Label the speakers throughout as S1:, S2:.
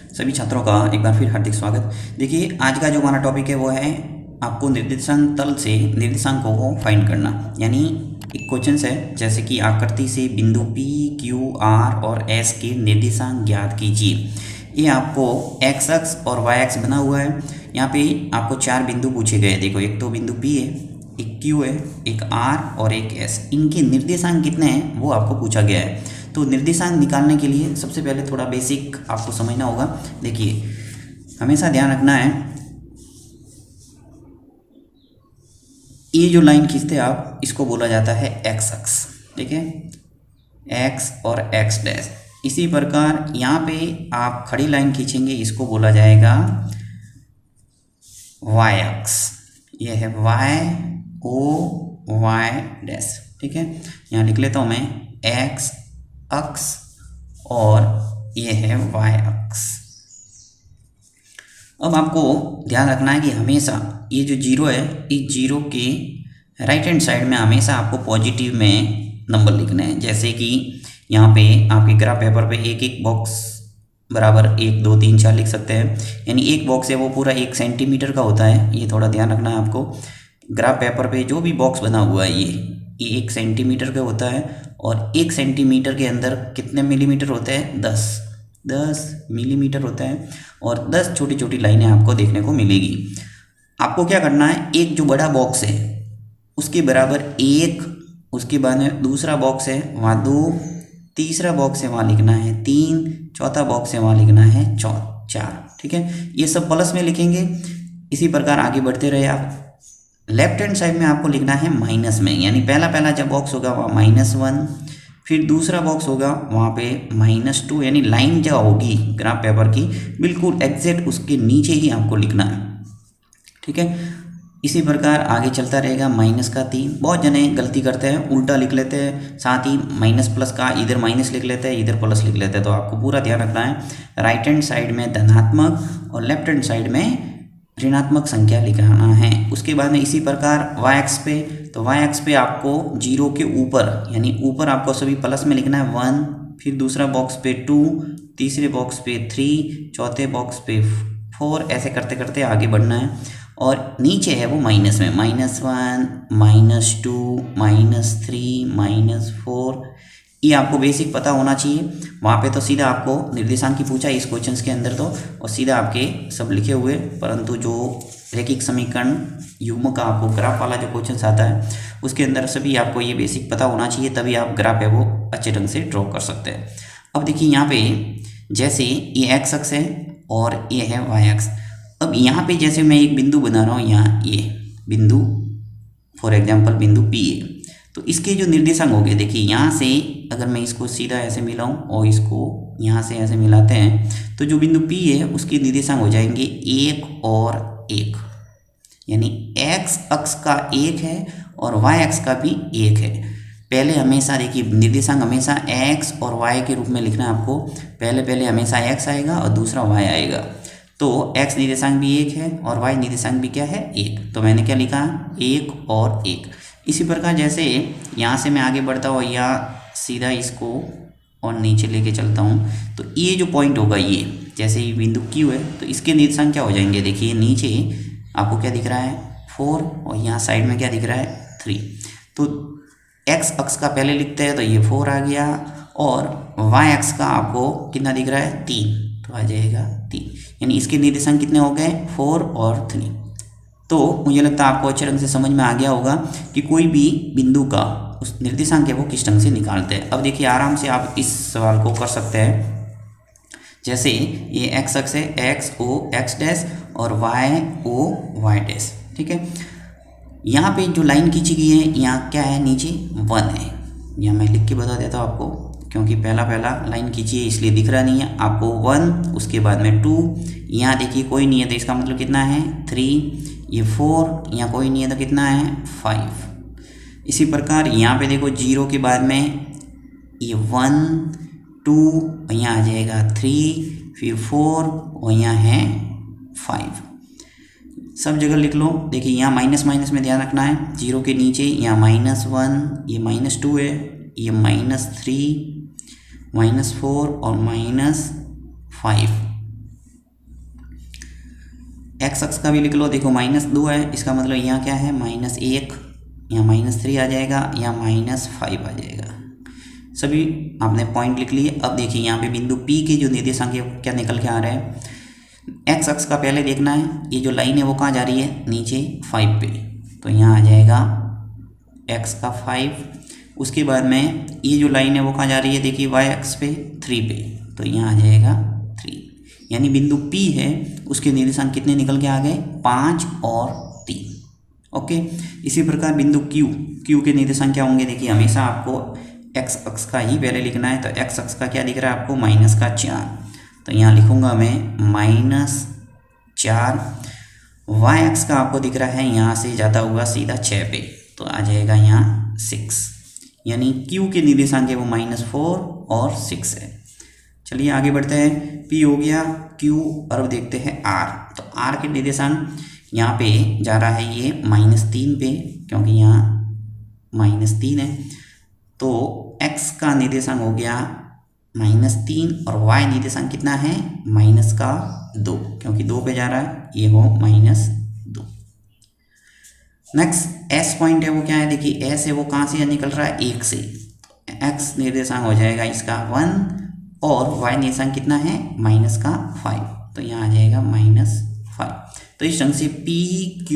S1: सभी छात्रों का एक बार फिर हार्दिक स्वागत। देखिए आज का जो हमारा टॉपिक है वो है आपको निर्देशांक तल से निर्देशांकों को फाइंड करना। यानी एक क्वेश्चन है जैसे कि आकृति से बिंदु P, Q, R और S के निर्देशांक ज्ञात कीजिए। ये आपको एक्स अक्ष और वाई अक्ष बना हुआ है। यहाँ पे आपको चार बिंदु पूछे गए। देखो एक तो बिंदु P है, एक Q है, एक R और एक S। इनके निर्देशांक कितने हैं वो आपको पूछा गया है। तो निर्देशांक निकालने के लिए सबसे पहले थोड़ा बेसिक आपको समझना होगा। देखिए हमेशा ध्यान रखना है, ये जो लाइन खींचते हैं आप इसको बोला जाता है एक्स अक्ष। ठीक है, एक्स और एक्स डैश। इसी प्रकार यहाँ पे आप खड़ी लाइन खींचेंगे, इसको बोला जाएगा वाई अक्ष। ये है वाई ओ वाई डैश। ठीक है, यहाँ लिख लेता हूँ मैं एक्स अक्ष और ये है वाई अक्ष। अब आपको ध्यान रखना है कि हमेशा ये जो जीरो है, इस जीरो के राइट हैंड साइड में हमेशा आपको पॉजिटिव में नंबर लिखने हैं। जैसे कि यहाँ पे आपके ग्राफ पेपर पे एक एक बॉक्स बराबर 1 2 3 4 लिख सकते हैं। यानी एक बॉक्स है वो पूरा 1 सेंटीमीटर का होता है, ये थोड़ा ध्यान रखना है आपको। ग्राफ पेपर पे जो भी बॉक्स बना हुआ है ये 1 सेंटीमीटर का होता है। और 1 सेंटीमीटर के अंदर कितने मिलीमीटर होते हैं? 10 मिलीमीटर होता है। और 10 छोटी छोटी लाइनें आपको देखने को मिलेगी। आपको क्या करना है, एक जो बड़ा बॉक्स है उसके बराबर 1, उसके बाद में दूसरा बॉक्स है वहाँ 2, तीसरा बॉक्स है वहाँ लिखना है 3, चौथा बॉक्स है वहाँ लिखना है 4। ठीक है, ये सब प्लस में लिखेंगे। इसी प्रकार आगे बढ़ते रहे आप। लेफ्ट हैंड साइड में आपको लिखना है माइनस में। यानी पहला जब बॉक्स होगा वहाँ -1, फिर दूसरा बॉक्स होगा वहाँ पे -2। यानी लाइन जो होगी ग्राफ पेपर की बिल्कुल एग्जैक्ट उसके नीचे ही आपको लिखना है। ठीक है, इसी प्रकार आगे चलता रहेगा। -3, बहुत जने गलती करते हैं, उल्टा लिख लेते हैं, साथ ही माइनस प्लस का इधर माइनस लिख लेते हैं, इधर प्लस लिख लेते हैं। तो आपको पूरा ध्यान रखना है, राइट हैंड साइड में धनात्मक और लेफ्ट हैंड साइड में ऋणात्मक संख्या लिखाना है। उसके बाद में इसी प्रकार वाई एक्स पे, तो वाई एक्स पे आपको जीरो के ऊपर, यानी ऊपर आपको सभी प्लस में लिखना है 1, फिर दूसरा बॉक्स पे 2, तीसरे बॉक्स पे 3, चौथे बॉक्स पे 4, ऐसे करते करते आगे बढ़ना है। और नीचे है वो माइनस में -1, -2, -3, -4। ये आपको बेसिक पता होना चाहिए। वहाँ पे तो सीधा आपको निर्देशांक की पूछा इस क्वेश्चन के अंदर तो, और सीधा आपके सब लिखे हुए। परंतु जो रैखिक समीकरण युग्म का आपको ग्राफ वाला जो क्वेश्चन आता है उसके अंदर सभी आपको ये बेसिक पता होना चाहिए, तभी आप ग्राफ है वो अच्छे ढंग से ड्रॉ कर सकते हैं। अब देखिए यहाँ पे जैसे ये एक्स अक्ष है और ये है वाई अक्ष। अब यहाँ पे जैसे मैं एक बिंदु बना रहा हूँ, यहाँ ये बिंदु फॉर एग्जांपल बिंदु P है, तो इसके जो निर्देशांक हो गए, देखिए यहाँ से अगर मैं इसको सीधा ऐसे मिलाऊं और इसको यहाँ से ऐसे मिलाते हैं तो जो बिंदु P है उसके निर्देशांक हो जाएंगे 1 और 1। यानी एक्स अक्ष का 1 है और वाई अक्ष का भी 1 है। पहले हमेशा देखिए निर्देशांक हमेशा एक्स और वाई के रूप में लिखना है आपको। पहले हमेशा एक्स आएगा और दूसरा वाई आएगा। तो x निर्देशांक भी 1 है और y निर्देशांक भी क्या है? 1। तो मैंने क्या लिखा? 1 और 1। इसी प्रकार जैसे यहाँ से मैं आगे बढ़ता हूँ या सीधा इसको और नीचे लेके चलता हूँ, तो ये जो पॉइंट होगा, ये जैसे ये बिंदु Q है तो इसके निर्देशांक क्या हो जाएंगे? देखिए नीचे आपको क्या दिख रहा है? 4, और यहाँ साइड में क्या दिख रहा है? 3। तो x अक्ष का पहले लिखते हैं तो ये 4 आ गया, और y अक्ष का आपको कितना दिख रहा है? 3, तो आ जाएगा 3। यानी इसके निर्देशांक कितने हो गए? 4 और 3। तो मुझे लगता है आपको अच्छे ढंग से समझ में आ गया होगा कि कोई भी बिंदु का उस निर्देशांक है वो किस ढंग से निकालते हैं। अब देखिए आराम से आप इस सवाल को कर सकते हैं। जैसे ये एक्स अक्ष है, एक्स ओ एक्स डैश और वाई ओ वाई डैश। ठीक है, यहाँ पे जो लाइन खींची गई है यहाँ क्या है? नीचे 1 है। यहाँ मैं लिख के बता देता हूँ आपको, क्योंकि पहला लाइन खींची है इसलिए दिख रहा नहीं है आपको। 1, उसके बाद में 2, यहाँ देखिए कोई नहीं है तो इसका मतलब कितना है? 3, ये 4, यहाँ कोई नहीं है तो कितना है? 5। इसी प्रकार यहाँ पे देखो 0 के बाद में ये 1, 2, यहाँ आ जाएगा 3, फिर 4 और यहाँ है 5। सब जगह लिख लो। देखिए यहाँ माइनस में ध्यान रखना है, 0 के नीचे यहाँ -1, ये -2 है, ये -3, -4 और -5। एक्स अक्ष का भी लिख लो, देखो -2 है, इसका मतलब यहाँ क्या है -1, यहाँ -3 आ जाएगा, यहाँ -5 आ जाएगा। सभी आपने पॉइंट लिख लिए। अब देखिए यहाँ पे बिंदु P के जो निर्देशांक है क्या निकल के आ रहा है, एक्स अक्ष का पहले देखना है, ये जो लाइन है वो कहाँ जा रही है, नीचे 5 पे, तो यहाँ आ जाएगा x का 5। उसके बाद में ये जो लाइन है वो कहाँ जा रही है, देखिए y अक्ष पे 3 पे, तो यहाँ आ जाएगा 3। यानी बिंदु P है उसके निर्देशांक कितने निकल के आ गए, 5 और 3। ओके, इसी प्रकार बिंदु Q के निर्देशांक क्या होंगे, देखिए हमेशा आपको x अक्ष का ही पहले लिखना है, तो x अक्ष का क्या दिख रहा है आपको, -4, तो यहाँ लिखूंगा मैं -4। y अक्ष का आपको दिख रहा है यहाँ से जाता हुआ सीधा 6 पे, तो आ जाएगा यहाँ 6। यानी q के निर्देशांक है वो -4 और 6 है। चलिए आगे बढ़ते हैं, p हो गया, q और अब देखते हैं r। तो r के निर्देशांक यहाँ पे जा रहा है ये -3 पे, क्योंकि यहाँ -3 है, तो x का निर्देशांक हो गया -3 और y निर्देशांक कितना है, -2, क्योंकि 2 पे जा रहा है, ये हो -2। नेक्स्ट s पॉइंट है वो क्या है, देखिए s है वो कहाँ से निकल रहा है, 1 से, x निर्देशांक हो जाएगा इसका 1 और y निर्देशांक कितना है, -5, तो यहाँ आ जाएगा -5। तो इस ढंग से p, q,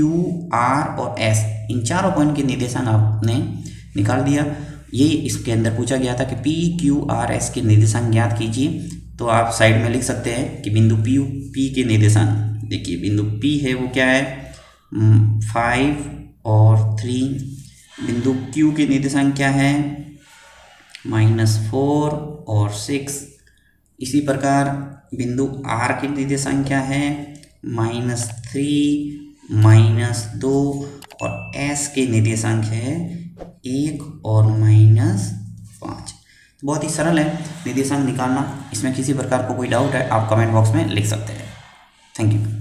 S1: r और s इन चारों पॉइंट के निर्देशांक आपने निकाल दिया। ये इसके अंदर पूछा गया था कि पी क्यू आर एस के निर्देशांक ज्ञात कीजिए, तो आप साइड में लिख सकते हैं कि बिंदु पी के निर्देशांक, देखिए बिंदु पी है वो क्या है, 5 और 3। बिंदु क्यू के निर्देशांक क्या है, -4 और 6। इसी प्रकार बिंदु आर के निर्देशांक क्या है, -3, -2 और एस के निर्देशांक है 1 और -5। तो बहुत ही सरल है निर्देशांक निकालना, इसमें किसी प्रकार को कोई डाउट है आप कमेंट बॉक्स में लिख सकते हैं। Thank you.